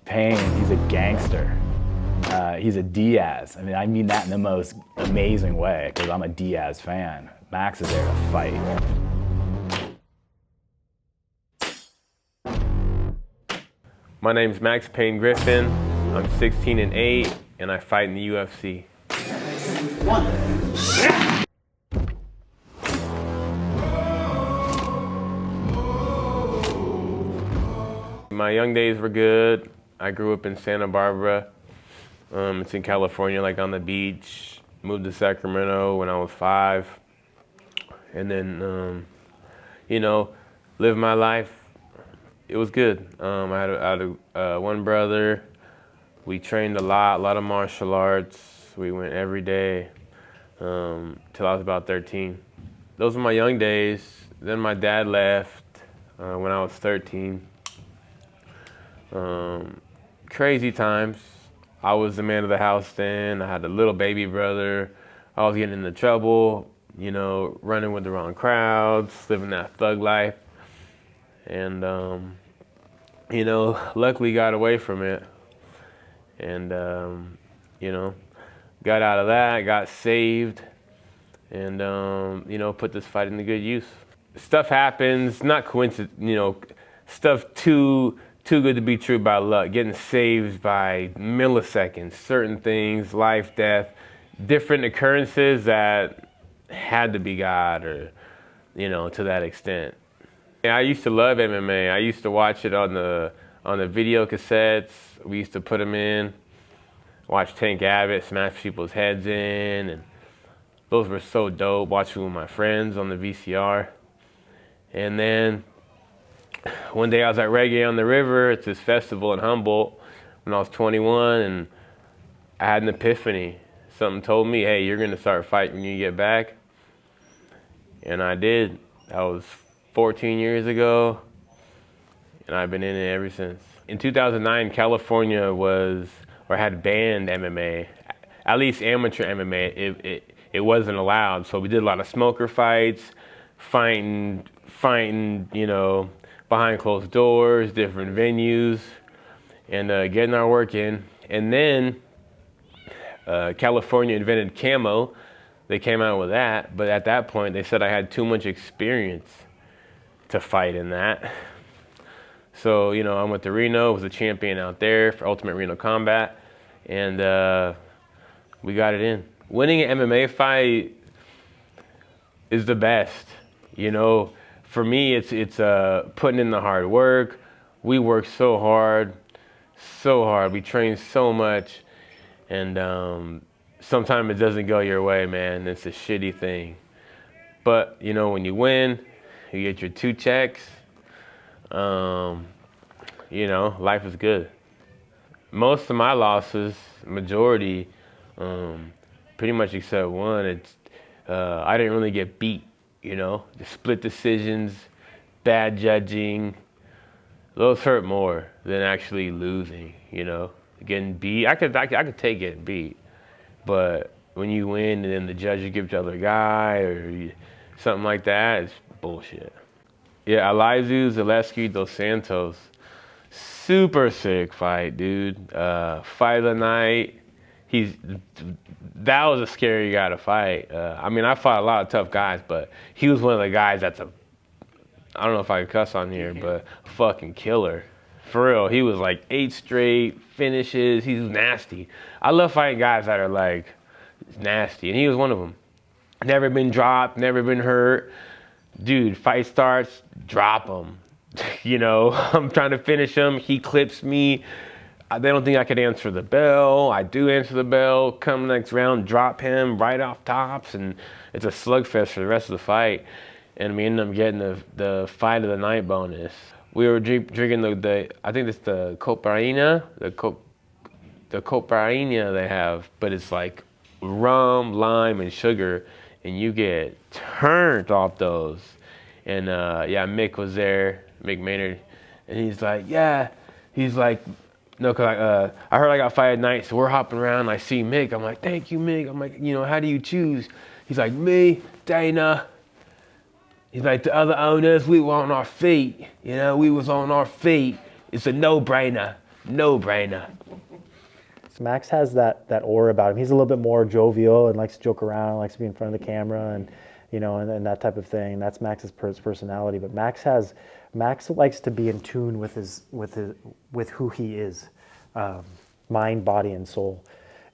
Payne, he's a gangster. He's a Diaz. I mean that in the most amazing way, because I'm a Diaz fan. Max is there to fight. My name's Max Payne Griffin. I'm 16-8, and I fight in the UFC. My young days were good. I grew up in Santa Barbara. It's in California, like on the beach. Moved to Sacramento when I was 5. And then, you know, lived my life. It was good. I had one brother. We trained a lot of martial arts. We went every day till I was about 13. Those were my young days. Then my dad left when I was 13. Crazy times. I was the man of the house then. I had a little baby brother. I was getting into trouble, you know, running with the wrong crowds, living that thug life. And, you know, luckily got away from it. And, you know, got out of that, got saved, and, you know, put this fight into good use. Stuff happens, not coincidence, you know, stuff too good to be true by luck, getting saved by milliseconds, certain things, life, death, different occurrences that had to be God or, you know, to that extent. Yeah, I used to love MMA. I used to watch it on the video cassettes. We used to put them in, watch Tank Abbott smash people's heads in, and those were so dope, watching with my friends on the VCR. And then one day I was at Reggae on the River. It's this festival in Humboldt when I was 21, and I had an epiphany. Something told me, hey, you're gonna start fighting when you get back. And I did. That was 14 years ago, and I've been in it ever since. In 2009, California had banned MMA, at least amateur MMA. It wasn't allowed, so we did a lot of smoker fights, fighting, you know, behind closed doors, different venues, and getting our work in. And then California invented camo. They came out with that, but at that point they said I had too much experience to fight in that. So, you know, I went to Reno, was a champion out there for Ultimate Reno Combat, and we got it in. Winning an MMA fight is the best, you know. For me, it's putting in the hard work. We work so hard. We train so much, and sometimes it doesn't go your way, man. It's a shitty thing. But, you know, when you win, you get your 2 checks, you know, life is good. Most of my losses, majority, pretty much except one, I didn't really get beat, you know. The split decisions, bad judging, those hurt more than actually losing, you know. Getting beat, I could take getting beat, but when you win and then the judges give the other guy or something like that, it's bullshit. Yeah, Alizu Zaleski dos Santos, super sick fight, dude. Fight of the night. That was a scary guy to fight. I mean, I fought a lot of tough guys, but he was one of the guys I don't know if I could cuss on here, but a fucking killer. For real, he was like 8 straight finishes. He was nasty. I love fighting guys that are like nasty, and he was one of them. Never been dropped, never been hurt. Dude, fight starts, drop him. You know, I'm trying to finish him. He clips me. They don't think I could answer the bell. I do answer the bell. Come next round, drop him right off tops, and it's a slugfest for the rest of the fight. And we ended up getting the fight of the night bonus. We were drinking I think it's the Copairinha, the Copairinha they have, but it's like rum, lime, and sugar, and you get turned off those. And yeah, Mick was there, Mick Maynard, and he's like, no, cause I heard I got fight at night, so we're hopping around. I see Mick. I'm like, thank you, Mick. I'm like, you know, how do you choose? He's like, me, Dana, He's like, the other owners, we were on our feet. You know, we was on our feet. It's a no-brainer. No-brainer. So Max has that aura about him. He's a little bit more jovial and likes to joke around, likes to be in front of the camera, and and that type of thing. That's Max's personality. But Max likes to be in tune with who he is, mind, body, and soul,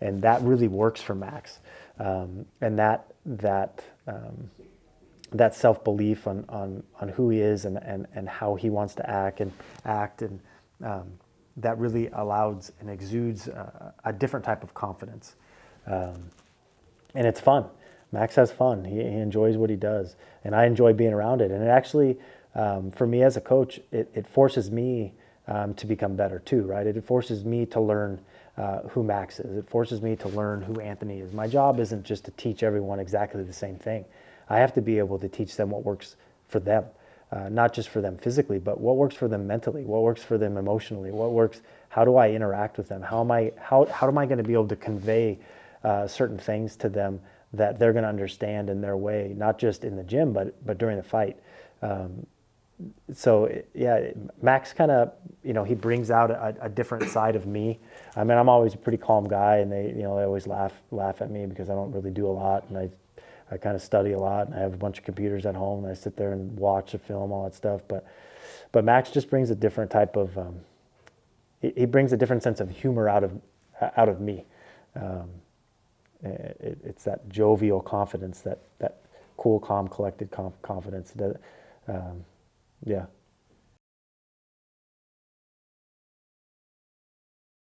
and that really works for Max. And that self-belief on who he is and how he wants to act and that really allows and exudes a different type of confidence. And it's fun. Max has fun. He enjoys what he does. And I enjoy being around it. And it actually, for me as a coach, it forces me to become better too, right? It forces me to learn who Max is. It forces me to learn who Anthony is. My job isn't just to teach everyone exactly the same thing. I have to be able to teach them what works for them. Not just for them physically, but what works for them mentally, what works for them emotionally, how do I interact with them? How am I going to be able to convey certain things to them that they're going to understand in their way, not just in the gym, but during the fight. Max kind of, he brings out a different side of me. I mean, I'm always a pretty calm guy, and they always laugh at me because I don't really do a lot, and I kind of study a lot, and I have a bunch of computers at home, and I sit there and watch a film, all that stuff. But Max just brings a different type of, he brings a different sense of humor out of me. It's that jovial confidence, that cool, calm, collected confidence. Yeah.